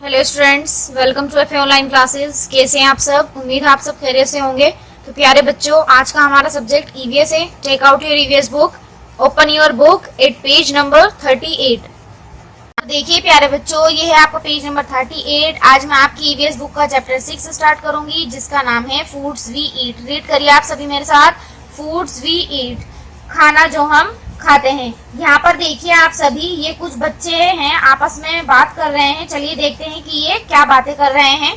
Hello students, welcome to F online classes. कैसे हैं आप सब? उम्मीद है आप सब खैरियत से होंगे। तो प्यारे बच्चों, आज का हमारा सब्जेक्ट ईवीएस है। Take out your EVS book, open your book at page number 38। देखिए प्यारे बच्चों, ये है आपका पेज नंबर 38। आज मैं आपकी ईवीएस बुक का चैप्टर 6 स्टार्ट करूंगी, जिसका नाम है फूड्स वी ईट। रीड करिए आप सभी मेरे साथ, फूड्स वी ईट, खाना जो हम खाते हैं। यहाँ पर देखिए आप सभी, ये कुछ बच्चे हैं आपस में बात कर रहे हैं। चलिए देखते हैं कि ये क्या बातें कर रहे हैं।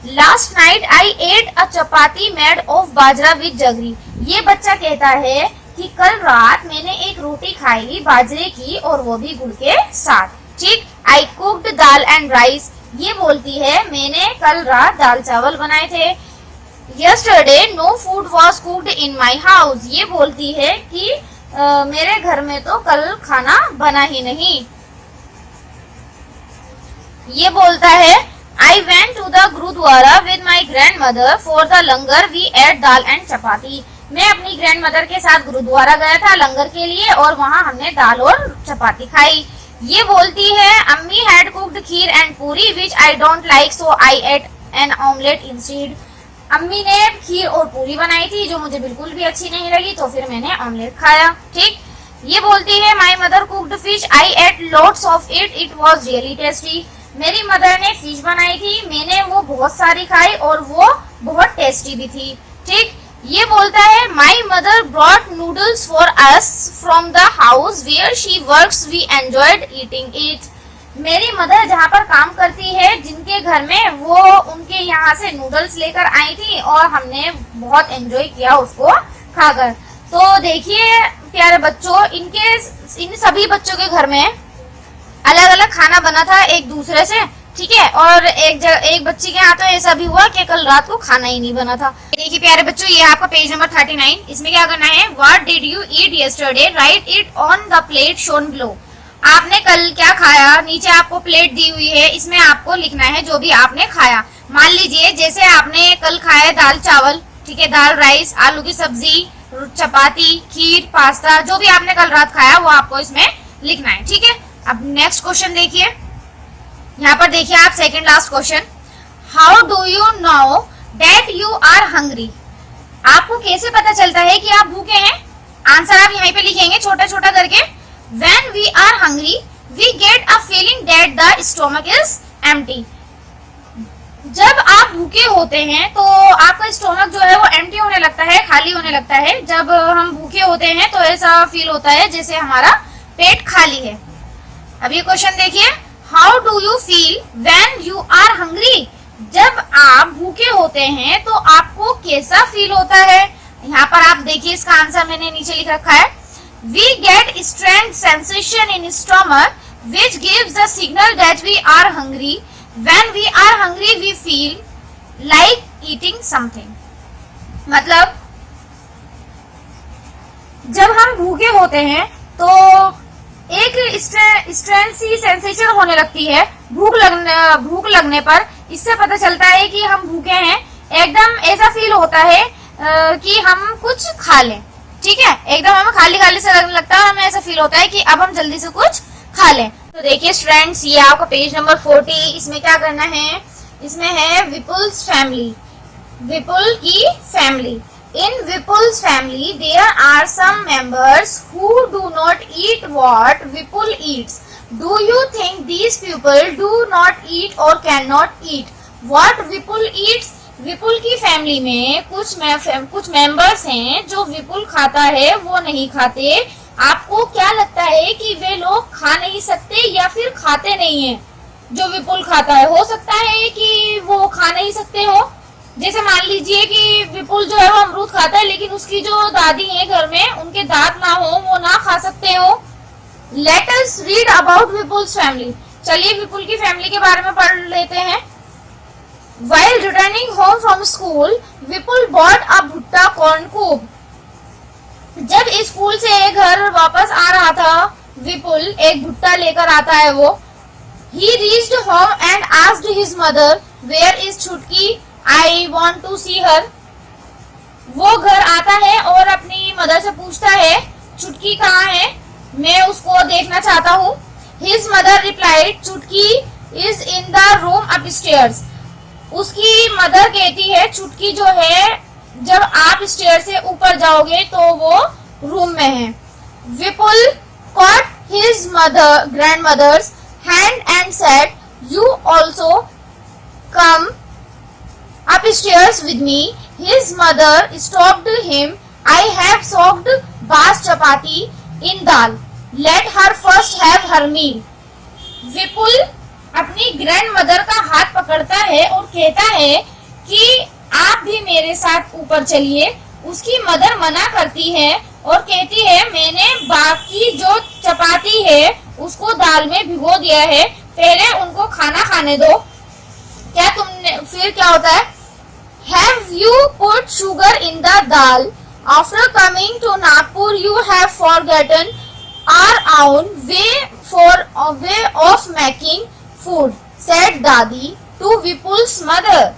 Last night I ate a chapati made of bajra with jaggery. ये बच्चा कहता है कि कल रात मैंने एक रोटी खाई बाजरे की, और वो भी गुड़ के साथ। ठीक। आई कुक्ड दाल एंड राइस। ये बोलती है मैंने कल रात दाल चावल बनाए थे। Yesterday no food was cooked in my house. ये बोलती है कि मेरे घर में तो कल खाना बना ही नहीं। ये बोलता है I went to the gurudwara with my grandmother for the langar we ate dal and chapati. मैं अपनी ग्रैंड मदर के साथ गुरुद्वारा गया था लंगर के लिए, और वहां हमने दाल और चपाती खाई। ये बोलती है अम्मी had cooked kheer and puri which I don't like, so I ate an omelette instead. अम्मी ने खीर और पूरी बनाई थी जो मुझे बिल्कुल भी अच्छी नहीं लगी, तो फिर मैंने ऑमलेट खाया। ठीक। ये बोलती है my mother cooked fish, I ate lots of it, it was really tasty. मेरी मदर ने फिश बनाई थी, मैंने वो बहुत सारी खाई और वो बहुत टेस्टी भी थी। ठीक। ये बोलता है my mother brought noodles for us from the house where she works, we enjoyed eating it. मेरी मदर जहाँ पर काम करती है, जिनके घर में, वो उनके यहाँ से नूडल्स लेकर आई थी और हमने बहुत एंजॉय किया उसको खाकर। तो देखिए प्यारे बच्चों, इन सभी बच्चों के घर में अलग अलग खाना बना था एक दूसरे से। ठीक है। और एक बच्ची के यहाँ तो ऐसा भी हुआ कि कल रात को खाना ही नहीं बना था। देखिए प्यारे बच्चों, ये आपका पेज नंबर 39। इसमें क्या करना है, what did you eat yesterday, right it on the plate shown below. आपने कल क्या खाया, नीचे आपको प्लेट दी हुई है, इसमें आपको लिखना है जो भी आपने खाया। मान लीजिए जैसे आपने कल खाया दाल चावल, ठीक है, दाल राइस, आलू की सब्जी, चपाती, खीर, पास्ता, जो भी आपने कल रात खाया वो आपको इसमें लिखना है। ठीक है। अब नेक्स्ट क्वेश्चन देखिए, यहाँ पर देखिए आप second last question, how do you know that you are hungry. आपको कैसे पता चलता है कि आप भूखे हैं? आंसर आप यहीं पे लिखेंगे छोटा छोटा करके। When we are hungry, we get a feeling that the stomach is empty. जब आप भूखे होते हैं तो आपका स्टोमक जो है वो एम्प्टी होने लगता है, खाली होने लगता है। जब हम भूखे होते हैं तो ऐसा फील होता है जैसे हमारा पेट खाली है। अब ये क्वेश्चन देखिए, how do you feel when you are hungry. जब आप भूखे होते हैं तो आपको कैसा फील होता है? यहाँ पर आप देखिए, इसका आंसर मैंने नीचे लिख रखा है। We get strange sensation in stomach which gives the signal that we are hungry. When we are hungry, we feel like eating something. मतलब जब हम भूखे होते हैं तो एक स्ट्रेंज सी सेंसेशन होने लगती है भूख लगने पर। इससे पता चलता है कि हम भूखे हैं। एकदम ऐसा फील होता है कि हम कुछ खा लें। ठीक है, एकदम हमें खाली खाली से लगने लगता है, हमें ऐसा फील होता है कि अब हम जल्दी से कुछ खा लें। तो देखिए स्टूडेंट्स, ये आपका पेज नंबर 40। इसमें क्या करना है, इसमें है विपुल्स फैमिली, विपुल की family. In Vipul's family there are some members who do not eat what Vipul eats. Do you think these people do not eat और can not eat what Vipul eats. Vipul की फैमिली में कुछ मेंबर्स हैं जो विपुल खाता है वो नहीं खाते। आपको क्या लगता है कि वे लोग खा नहीं सकते या फिर खाते नहीं हैं? जो विपुल खाता है, हो सकता है कि वो खा नहीं सकते हो। जैसे मान लीजिए कि विपुल जो है वो अमरूद खाता है, लेकिन उसकी जो दादी है घर में, उनके दांत ना हो, वो ना खा सकते हो। Let us read about Vipul's family. चलिए विपुल की फैमिली के बारे में पढ़ लेते हैं। While returning home from school, Vipul bought a भुट्टा corn cob. जब स्कूल से घर वापस आ रहा था, विपुल एक भुट्टा लेकर आता है वो। He reached home and asked his mother, "Where is छुटकी? I want to see her." वो घर आता है और अपनी मदर से पूछता है, छुटकी कहाँ है, मैं उसको देखना चाहता हूँ। His mother replied, "Chutki is in stairs. उसकी मदर कहती है, चुटकी जो है, जब आप स्टेयर से ऊपर जाओगे तो वो रूम में है। विपुल caught his grandmother's hand and said, "You also come upstairs with me." His mother stopped him. "I have soaked bas chapati in dal. Let her first have her meal." विपुल अपनी grand mother का हाथ पकड़ता है और कहता है कि आप भी मेरे साथ ऊपर चलिए। उसकी मदर मना करती है और कहती है, मैंने बाकी जो चपाती है उसको दाल में भिगो दिया है, पहले उनको खाना खाने दो। क्या तुमने, फिर क्या होता है, Have you put sugar in the dal? After coming to Nagpur, you have forgotten our own way of making food, said Dadi to Vipul's mother.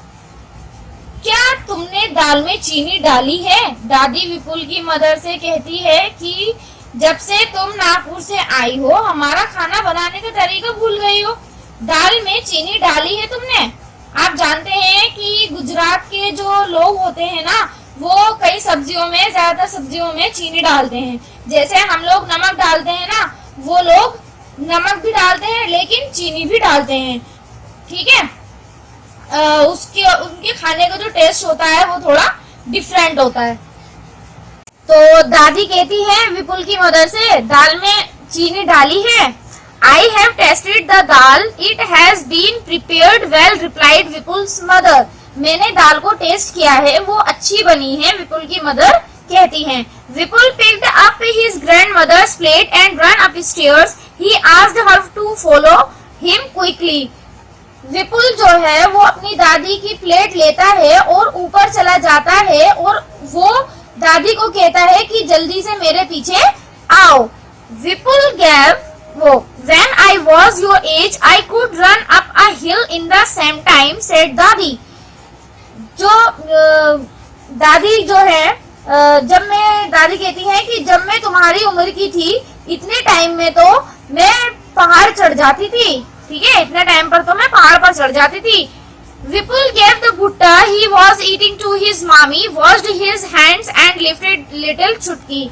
क्या तुमने दाल में चीनी डाली है? दादी विपुल की मदर से कहती है कि जब से तुम नागपुर से आई हो, हमारा खाना बनाने का तरीका भूल गई हो। दाल में चीनी डाली है तुमने। आप जानते हैं कि गुजरात के जो लोग होते हैं ना, वो कई सब्जियों में, ज्यादातर सब्जियों में चीनी डालते हैं। जैसे हम लोग नमक डालते हैं ना, वो लोग नमक भी डालते हैं लेकिन चीनी भी डालते हैं। ठीक है, उनके खाने का जो टेस्ट होता है वो थोड़ा डिफरेंट होता है। तो दादी कहती है विपुल की मदर से, दाल में चीनी डाली है। I have tasted the dal. It has been prepared well, replied Vipul's mother. मैंने दाल को टेस्ट किया है, वो अच्छी बनी है, विपुल की मदर कहती हैं। Vipul picked up his grandmother's plate and ran upstairs. He asked her to follow him quickly. विपुल जो है वो अपनी दादी की प्लेट लेता है और ऊपर चला जाता है और वो दादी को कहता है कि जल्दी से मेरे पीछे आओ। विपुल gave When I was your age, I could run up a hill in the same time, said दादी। जो दादी जो है, जब मैं, दादी कहती है कि जब मैं तुम्हारी उम्र की थी, इतने टाइम में तो मैं पहाड़ चढ़ जाती थी। ठीक है, इतने टाइम पर तो मैं पहाड़ पर चढ़ जाती थी। Vipul gave the bhutta he was eating to his mommy, washed his hands and lifted little chutki.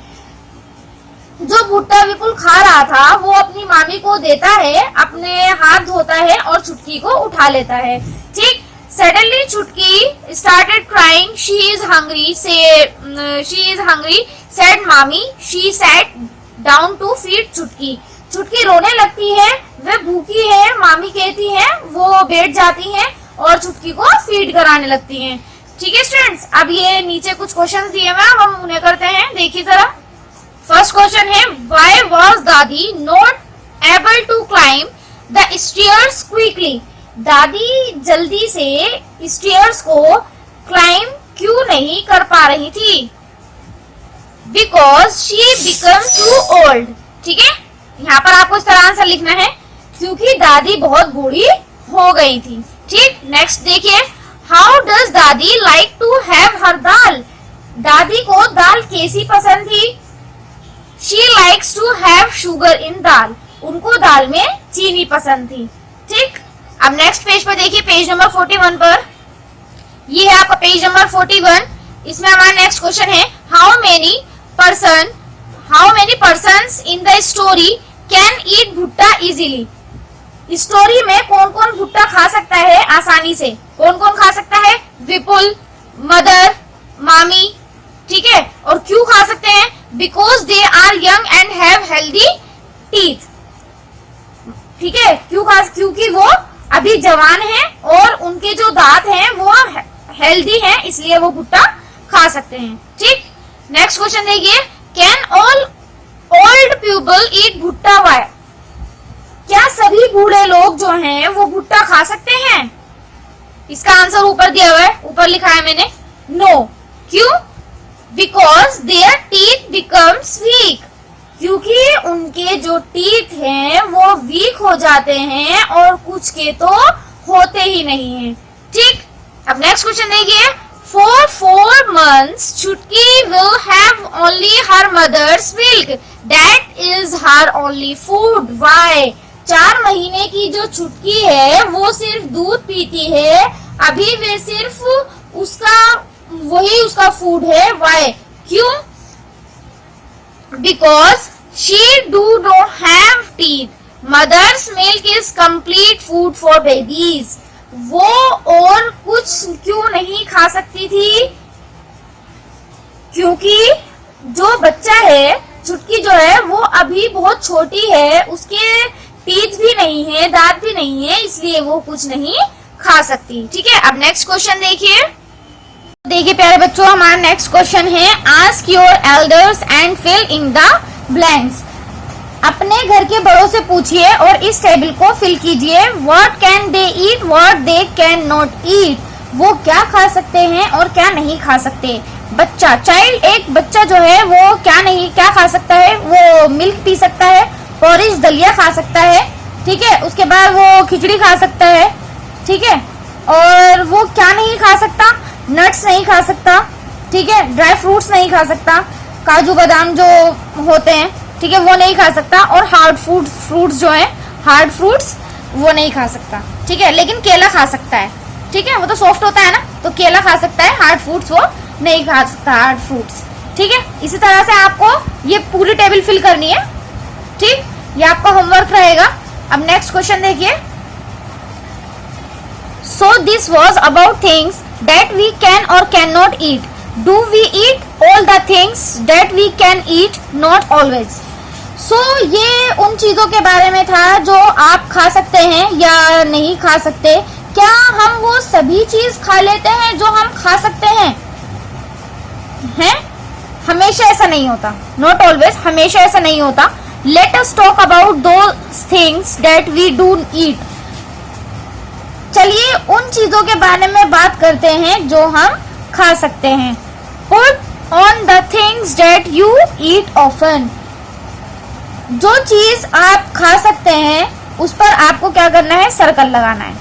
जो भुट्टा विपुल खा रहा था वो अपनी मामी को देता है, अपने हाथ धोता है और चुटकी को उठा लेता है। ठीक, suddenly चुटकी started crying. She is hungry, said mommy. She sat down to feed चुटकी. चुटकी रोने लगती है, वह भूखी है, मामी कहती है, वो बैठ जाती है और चुटकी को फीड कराने लगती हैं। ठीक है स्टूडेंट्स, अब ये नीचे कुछ क्वेश्चंस दिए हुए हैं, हम उन्हें करते हैं। देखिए जरा, फर्स्ट क्वेश्चन है, व्हाई वाज दादी not able to climb the stairs quickly? दादी जल्दी से स्टेयर्स को क्लाइंब क्यों नहीं कर पा रही थी? Because she become too old. ठीक है, यहाँ पर आपको इस तरह आंसर लिखना है, क्योंकि दादी बहुत बूढ़ी हो गई थी। ठीक, नेक्स्ट देखिए, how does dadi like to have her dal? दादी को दाल कैसी पसंद थी? She likes to have sugar in dal. उनको दाल में चीनी पसंद थी। ठीक, अब नेक्स्ट पेज पर देखिए, पेज नंबर 41 पर, ये है आपका पेज नंबर 41। इसमें हमारा नेक्स्ट क्वेश्चन है, how many persons in the story can eat भुट्टा इजीली? स्टोरी में कौन कौन भुट्टा खा सकता है आसानी से? कौन कौन खा सकता है? विपुल, मदर, मामी। ठीक है, और क्यों खा सकते हैं? Because they are young and have healthy teeth. ठीक है, क्योंकि वो अभी जवान हैं और उनके जो दांत हैं वो हेल्दी हैं, इसलिए वो भुट्टा खा सकते हैं। ठीक, नेक्स्ट क्वेश्चन देखिए, can all old people eat भुट्टा? वाई? क्या सभी बूढ़े लोग जो हैं वो भुट्टा खा सकते हैं? इसका आंसर ऊपर दिया हुआ है, ऊपर लिखा है मैंने, नो। क्यों? Because there teeth becomes week. क्योंकि उनके जो टीथ हैं वो वीक हो जाते हैं और कुछ के तो होते ही नहीं हैं। ठीक, अब नेक्स्ट क्वेश्चन देखिए, For 4 months, Chutki will have only her mother's milk. That is her only food. Why? 4 महीने की जो छुटकी है वो सिर्फ दूध पीती है, अभी वे सिर्फ वही उसका फूड है। वाई? क्यों? Because she do not have teeth. Mother's milk is complete food for babies. वो और कुछ क्यों नहीं खा सकती थी? क्योंकि जो बच्चा है, छुटकी जो है, वो अभी बहुत छोटी है, उसके टीथ भी नहीं है, दांत भी नहीं है, इसलिए वो कुछ नहीं खा सकती। ठीक है, अब नेक्स्ट क्वेश्चन देखिए प्यारे बच्चों, हमारा नेक्स्ट क्वेश्चन है ask your elders and fill in the blanks. अपने घर के बड़ों से पूछिए और इस टेबल को फिल कीजिए। What can they eat, what they can not ईट। वो क्या खा सकते हैं और क्या नहीं खा सकते। बच्चा, चाइल्ड, एक बच्चा जो है वो क्या खा सकता है? वो मिल्क पी सकता है, पोरिज दलिया खा सकता है, ठीक है। उसके बाद वो खिचड़ी खा सकता है, ठीक है। और वो क्या नहीं खा सकता? नट्स नहीं खा सकता, ठीक है। ड्राई फ्रूट्स नहीं खा सकता, काजू बादाम जो होते हैं, ठीक है, वो नहीं खा सकता। और हार्ड फ्रूट्स जो है, हार्ड फ्रूट्स वो नहीं खा सकता, ठीक है। लेकिन केला खा सकता है, ठीक है, वो तो सॉफ्ट होता है ना, तो केला खा सकता है। हार्ड फ्रूट्स वो नहीं खा सकता, हार्ड फ्रूट्स, ठीक है। इसी तरह से आपको ये पूरी टेबल फिल करनी है, ठीक। ये आपका होमवर्क रहेगा। अब नेक्स्ट क्वेश्चन देखिए। So this was about things that we can और can not eat. Do we eat all the things that we can eat? Not always. So ये उन चीजों के बारे में था जो आप खा सकते हैं या नहीं खा सकते। क्या हम वो सभी चीज खा लेते हैं जो हम खा सकते हैं? हमेशा ऐसा नहीं होता, नॉट ऑलवेज, हमेशा ऐसा नहीं होता। Let us talk about those things that we do eat. चलिए उन चीजों के बारे में बात करते हैं जो हम खा सकते हैं। Put on the things that you eat often. जो चीज आप खा सकते हैं उस पर आपको क्या करना है? सर्कल लगाना है।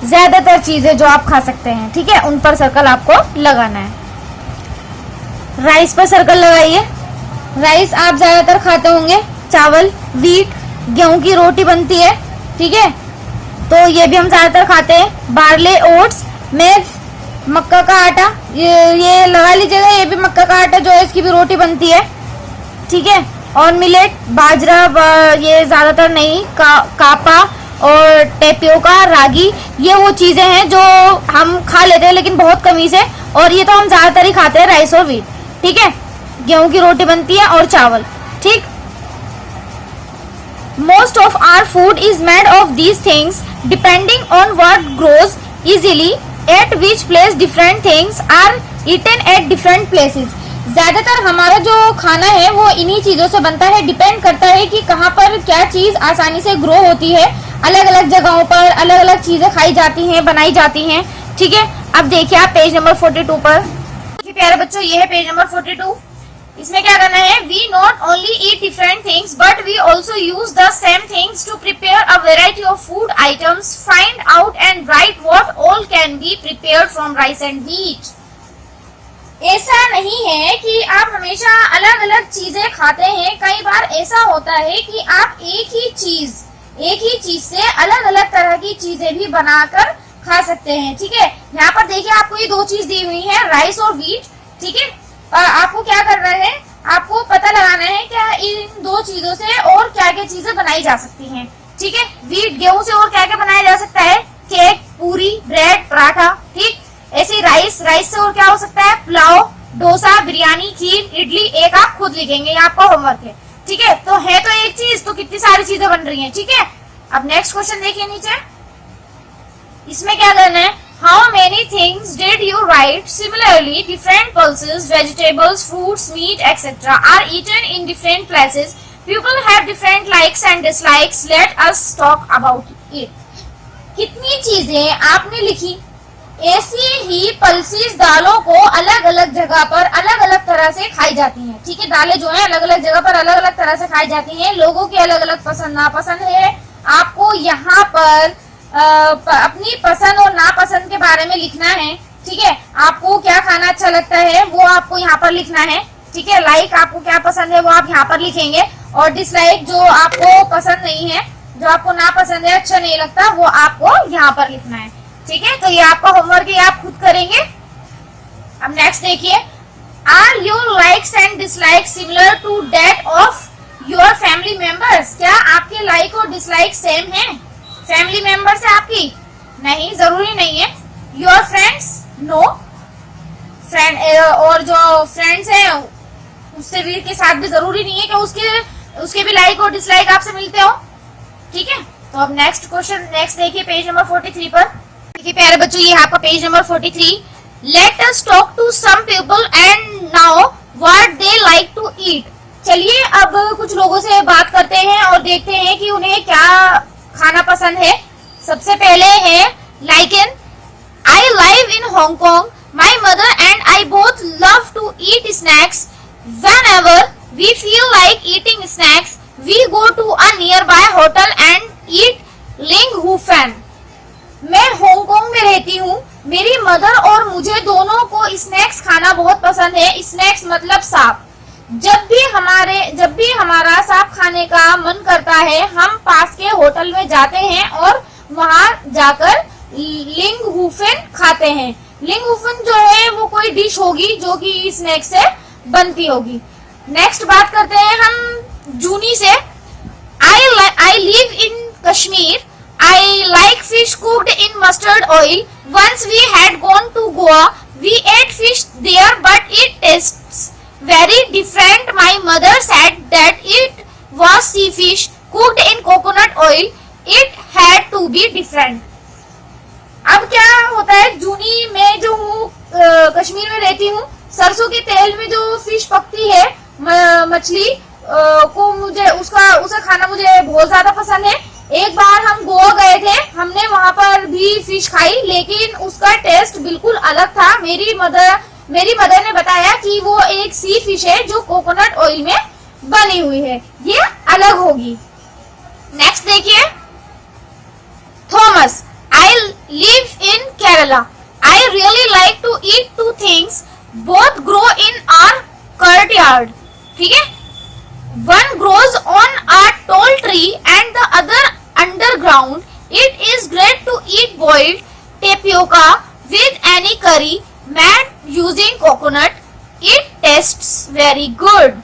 ज्यादातर चीजें जो आप खा सकते हैं, ठीक है, उन पर सर्कल आपको लगाना है। राइस पर सर्कल लगाइए। राइस आप ज्यादातर खाते होंगे। चावल, वीट, गेहूं की रोटी बनती है, ठीक है, तो ये भी हम ज्यादातर खाते हैं। बार्ले, ओट्स, मेज, मक्का का आटा, ये लगा लीजिएगा, ये भी मक्का का आटा जो है, इसकी भी रोटी बनती है, ठीक है। और मिलेट, बाजरा, ये ज्यादातर नहीं, कापा और टेपियोका, रागी, ये वो चीजें हैं जो हम खा लेते हैं लेकिन बहुत कमी से, और ये तो हम ज्यादातर ही खाते हैं, राइस और वीट, ठीक है। गेहूं की रोटी बनती है और चावल, ठीक। Most of our food is made of these things depending on what grows easily at which place different things are eaten at different places. ज्यादातर हमारा जो खाना है वो इन्हीं चीजों से बनता है। डिपेंड करता है कि कहाँ पर क्या चीज आसानी से ग्रो होती है। अलग अलग जगहों पर अलग अलग चीजें खाई जाती हैं, बनाई जाती हैं, ठीक है। अब देखिए आप पेज नंबर 42 पर। प्यारे बच्चों, ये है पेज नंबर 42। इसमें क्या करना है? We not only eat different things but we also use the same things to prepare a variety of food items. Find out and write what all can be prepared from rice and wheat. ऐसा नहीं है कि आप हमेशा अलग अलग चीजें खाते हैं। कई बार ऐसा होता है कि आप एक ही चीज से अलग अलग तरह की चीजें भी बनाकर खा सकते हैं, ठीक है। यहाँ पर देखिए आपको ये दो चीज दी हुई है, राइस और व्हीट, ठीक है। आपको क्या करना है? आपको पता लगाना है क्या इन दो चीजों से और क्या क्या चीजें बनाई जा सकती हैं, ठीक है। व्हीट, गेहूं से और क्या क्या बनाया जा सकता है? केक, पूरी, ब्रेड, पराठा, ठीक। ऐसे राइस से और क्या हो सकता है? पुलाव, डोसा, बिरयानी, खीर, इडली। एक आप खुद लिखेंगे, ये आपका होमवर्क है, ठीक है। तो है तो एक चीज, तो कितनी सारी चीजें बन रही हैं, ठीक है। अब नेक्स्ट क्वेश्चन देखिए नीचे। इसमें क्या करना है? How many things did you write? Similarly, different pulses, vegetables, fruits, meat, etc. are eaten in different places. People have different likes and dislikes. Let us talk about it. कितनी चीजें आपने लिखी? ऐसी ही पल्सेस, दालों को अलग अलग जगह पर अलग अलग तरह से खाई जाती हैं, ठीक है। दालें जो है अलग अलग जगह पर अलग अलग तरह से खाई जाती हैं। लोगों के अलग अलग पसंद नापसंद है। आपको यहाँ पर अपनी पसंद और नापसंद के बारे में लिखना है, ठीक है। आपको क्या खाना अच्छा लगता है वो आपको यहाँ पर लिखना है, ठीक है। लाइक आपको क्या पसंद है वो आप यहाँ पर लिखेंगे। और डिसलाइक जो आपको पसंद नहीं है, जो आपको ना पसंद है, अच्छा नहीं लगता, वो आपको यहाँ पर लिखना है। ठीक है, तो ये आपका होमवर्क है, आप खुद करेंगे। अब नेक्स्ट देखिए, are your likes and dislike similar to that of your family members? क्या आपके लाइक और डिसलाइक सेम है फैमिली मेंबर से आपकी? नहीं, जरूरी नहीं है। Your friends? नो। फ्रेंड और जो फ्रेंड्स हैं उससे भी के साथ भी जरूरी नहीं है कि उसके भी लाइक और डिसलाइक आपसे मिलते हो। ठीक है, तो अब नेक्स्ट क्वेश्चन, नेक्स्ट देखिए पेज नंबर 43 पर। देखिए प्यारे बच्चों, ये आपका page number 43। Let us talk to some people and now what they like to eat. चलिए अब कुछ लोगों से बात करते हैं और देखते हैं कि उन्हें क्या खाना पसंद है। सबसे पहले है Lichen. I live in Hong Kong. My mother and I both love to eat snacks. Whenever we feel like eating snacks, we go to a nearby hotel and eat Linghufen. मैं हांगकांग में रहती हूँ। मेरी मदर और मुझे दोनों को snacks खाना बहुत पसंद है। स्नैक्स मतलब साप। जब भी हमारा साप खाने का मन करता है, हम पास के होटल में जाते हैं और वहाँ जाकर लिंगहुफेन खाते हैं। लिंगहुफेन जो है वो कोई डिश होगी जो कि स्नैक्स से बनती होगी। नेक्स्ट बात करते हैं हम जूनी से। I live in Kashmir. I like fish cooked in mustard oil. Once we had gone to Goa, we ate fish there but it tastes very different. My mother said that it was sea fish cooked in coconut oil. It had to be different. अब क्या होता है, जूनी में जो हूँ कश्मीर में रहती हूँ, सरसों के तेल में जो फिश पकती है, मछली को उसे खाना मुझे बहुत ज्यादा पसंद है। एक बार हम गोवा गए थे, हमने वहां पर भी फिश खाई, लेकिन उसका टेस्ट बिल्कुल अलग था। मेरी मदर ने बताया कि वो एक सी फिश है जो कोकोनट ऑयल में बनी हुई है, ये अलग होगी। नेक्स्ट देखिए, Thomas. I live in Kerala. I really like to eat two things. Both grow in our courtyard. ठीक है? One grows on a tall tree and the other underground. It is great to eat boiled tapioca with any curry made using coconut. It tastes very good.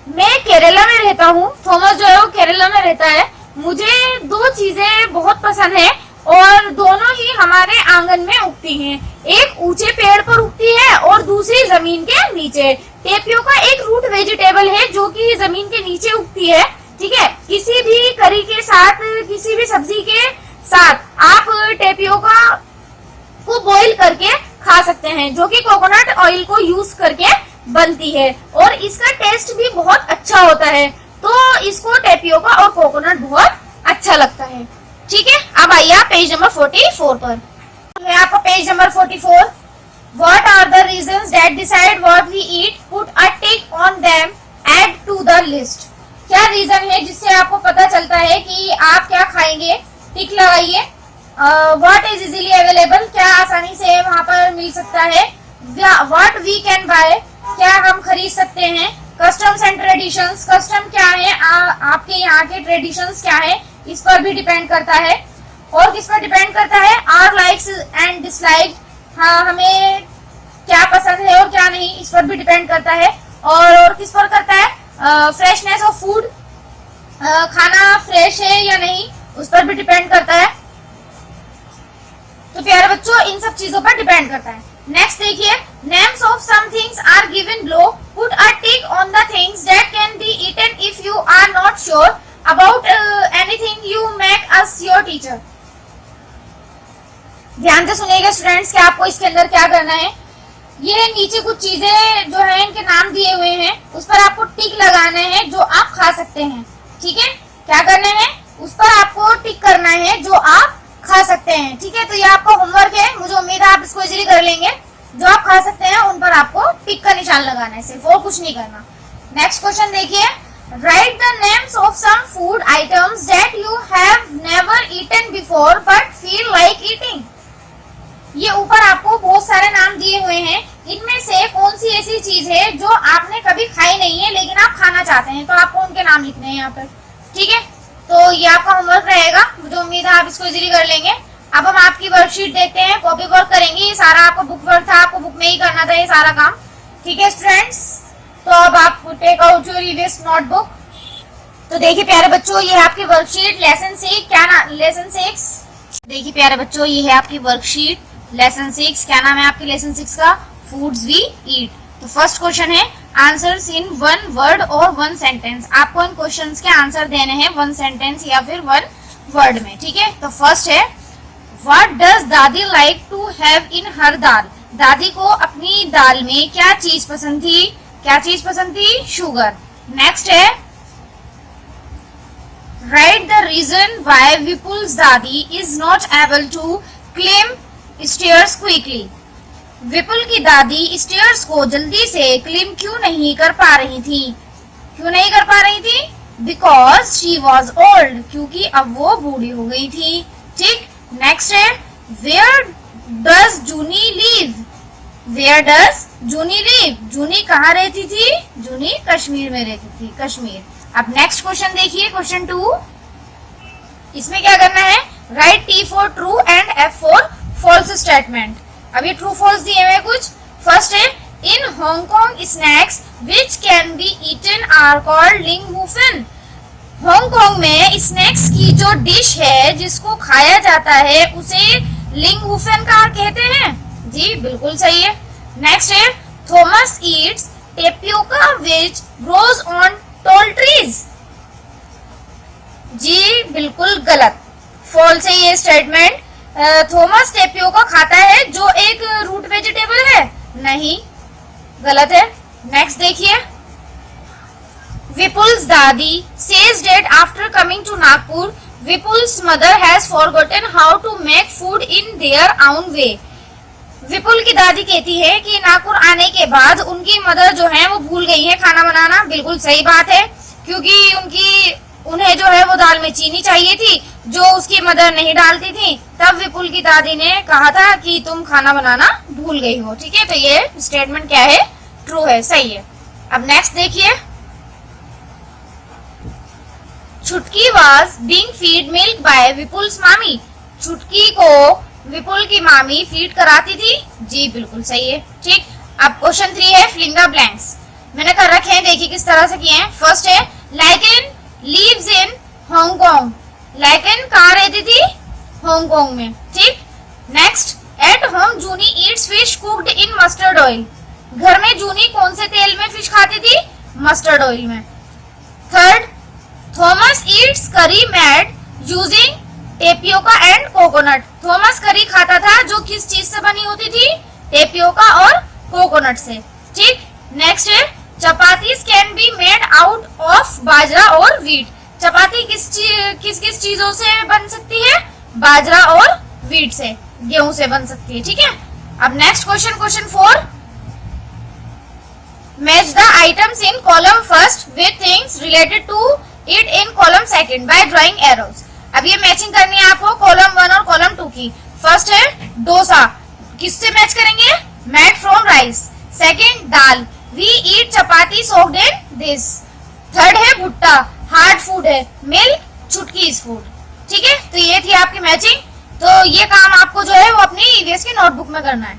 मैं केरला में रहता हूँ। Thomas जो है वो केरला में रहता है। मुझे दो चीजें बहुत पसंद है और दोनों ही हमारे आंगन में उगती हैं। एक ऊंचे पेड़ पर उगती है और दूसरी जमीन के नीचे। टेपियोका एक रूट वेजिटेबल है जो कि जमीन के नीचे उगती है। ठीक है, किसी भी करी के साथ, किसी भी सब्जी के साथ आप टेपियोका को बॉईल करके खा सकते हैं, जो कि कोकोनट ऑयल को यूज करके बनती है और इसका टेस्ट भी बहुत अच्छा होता है। तो इसको टेपियोका और कोकोनट बहुत अच्छा लगता है। ठीक है, अब आइए आप पेज नंबर 44 पर। है आपका page number 44। What are the reasons that decide what we eat? Put a tick on them. Add to the list. क्या रीजन है जिससे आपको पता चलता है कि आप क्या खाएंगे? टिक लगाइए। What is easily available? क्या आसानी से वहाँ पर मिल सकता है? What we can buy? क्या हम खरीद सकते हैं? Customs and traditions. कस्टम क्या है? आपके यहाँ के ट्रेडिशंस क्या है? इस पर भी डिपेंड करता है। और किस पर डिपेंड करता है? Our likes and dislike. हाँ, हमें क्या पसंद है और क्या नहीं, इस पर भी डिपेंड करता है। और किस पर करता है? फ्रेशनेस ऑफ फूड, खाना फ्रेश है या नहीं, उस पर भी डिपेंड करता है। तो प्यारे बच्चों, इन सब चीजों पर डिपेंड करता है। नेक्स्ट देखिए, names of some things are given below. Put a tick on the things that can be eaten if you are not sure about anything you make us your teacher. ध्यान से सुनिएगा students कि आपको इसके अंदर क्या करना है। ये नीचे कुछ चीजें जो है इनके नाम दिए हुए हैं, उस पर आपको टिक लगाना है जो आप खा सकते हैं। ठीक है, क्या करना है? उस पर आपको टिक करना है जो आप खा सकते हैं। ठीक है, तो ये आपका होमवर्क है। मुझे उम्मीद है आप इसको इजीली कर लेंगे। जो आप खा सकते हैं उन पर आपको टिक का निशान लगाना है, सिर्फ और कुछ नहीं करना। नेक्स्ट क्वेश्चन देखिए, write the names of some food items that you have never eaten before but feel like eating. ये ऊपर आपको बहुत सारे नाम दिए हुए हैं। इनमें से कौन सी ऐसी चीज है जो आपने कभी खाई नहीं है लेकिन आप खाना चाहते हैं, तो आपको उनके नाम लिखने हैं यहाँ पर। ठीक है, तो ये आपका होमवर्क रहेगा, मुझे उम्मीद है आप इसको इजीली कर लेंगे। अब हम आपकी वर्कशीट देखते हैं, कॉपी वर्क करेंगे। ये सारा आपका बुक वर्क था, आपको बुक में ही करना था ये सारा काम। ठीक है स्टूडेंट्स, तो अब आप take out your EVS notebook. तो देखिए प्यारे बच्चों, ये है आपकी वर्कशीट लेसन 6। क्या नाम? लेसन 6। देखिए प्यारे बच्चों, ये है आपकी वर्कशीट लेसन 6। क्या नाम है आपके लेसन 6 का? Foods we eat. तो फर्स्ट क्वेश्चन है आंसर्स इन 1 वर्ड और 1 सेंटेंस। आपको इन क्वेश्चंस के आंसर देने हैं 1 सेंटेंस या फिर 1 वर्ड में। ठीक है, तो फर्स्ट है what does dadi like to have in हर दाल। दादी को अपनी दाल में क्या चीज पसंद थी? क्या चीज पसंद थी? शुगर। नेक्स्ट है right the reason why Vipul's dadi is not able to climb stairs quickly. Vipul की दादी स्टेयर्स को जल्दी से क्लाइम क्यों नहीं कर पा रही थी? क्यों नहीं कर पा रही थी? बिकॉज शी वॉज ओल्ड, क्योंकि अब वो बूढ़ी हो गई थी। ठीक, नेक्स्ट है where does Juni live. Where does Juni live. Juni कहाँ रहती थी? जूनी कश्मीर में रहती थी, कश्मीर। अब नेक्स्ट क्वेश्चन देखिए, क्वेश्चन 2। इसमें क्या करना है? Write T for true and F for false statement. अब ये ट्रू फॉल्स दिए हुए कुछ। फर्स्ट है in Hong Kong snacks which can be eaten are called linghufen. Hong Kong में स्नैक्स की जो डिश है जिसको खाया जाता है उसे लिंगहुफेन का कहते हैं। जी बिल्कुल सही है। नेक्स्ट है Thomas eats tapioca which grows on tall trees. जी बिल्कुल गलत, फॉल्स है ये स्टेटमेंट। थॉमस टेपियोका खाता है जो एक रूट वेजिटेबल है। नहीं, गलत है। नेक्स्ट देखिए Vipul's dadi says that after coming to Nagpur Vipul's mother has forgotten how to make food in their own way. Vipul की दादी कहती है कि नागपुर आने के बाद उनकी मदर जो है वो भूल गई है खाना बनाना। बिल्कुल सही बात है, क्योंकि उन्हें जो है वो दाल में चीनी चाहिए थी जो उसकी मदर नहीं डालती थी। तब विपुल की दादी ने कहा था कि तुम खाना बनाना भूल गई हो। ठीक है, तो ये स्टेटमेंट क्या है? ट्रू है, सही है। अब नेक्स्ट देखिए छुटकी was being feed milk bye Vipul's मामी। छुटकी को विपुल की मामी फीड कराती थी। जी बिल्कुल सही है। ठीक, अब क्वेश्चन 3 है फिलिंग द ब्लैंक्स। मैंने कर रखे हैं, देखिए किस तरह से किए हैं। फर्स्ट है Lichen lives in Hong Kong. Lichen कहाँ रहती थी? हांगकांग में। ठीक, next at home Juni eats fish cooked in mustard oil. घर में जूनी कौन से तेल में फिश खाती थी? मस्टर्ड ऑयल में। थर्ड थॉमस ईट्स करी made using tapioca and coconut. Thomas करी खाता था जो किस चीज से बनी होती थी? टेपियोका और कोकोनट से। ठीक, नेक्स्ट है chapatis can be made out of bajra और व्हीट। चपाती किस किस चीजों से बन सकती है? बाजरा और व्हीट से, गेहूं से बन सकती है। ठीक है, अब next question, question 4। Match the items in column first with things related to it in column second by drawing arrows. अब ये मैचिंग करनी है आपको कॉलम 1 और कॉलम 2 की। फर्स्ट है डोसा, किससे मैच करेंगे? Made from rice. Second dal, we eat chapati soaked in this. Third है भुट्टा, हार्ड फूड है। मिल्क, चुटकी इज फूड। ठीक है, तो ये थी आपकी मैचिंग। तो ये काम आपको जो है वो अपनी ईवीएस की नोटबुक में करना है,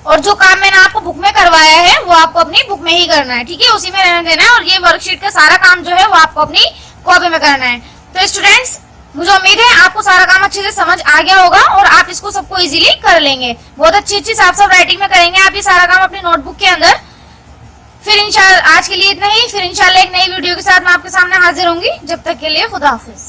और जो काम मैंने आपको बुक में करवाया है वो आपको अपनी बुक में ही करना है। ठीक है, उसी में रहने देना है, और ये वर्कशीट का सारा काम जो है वो आपको अपनी कॉपी में करना है। तो स्टूडेंट्स, मुझे उम्मीद है आपको सारा काम अच्छे से समझ आ गया होगा और आप इसको सबको इजीली कर लेंगे। बहुत अच्छी साफ साफ राइटिंग में करेंगे आप ये सारा काम अपनी नोटबुक के अंदर। फिर इंशाल्लाह आज के लिए इतना ही। फिर इंशाल्लाह एक नई वीडियो के साथ मैं आपके सामने हाजिर होंगी। जब तक के लिए खुदा हाफिज।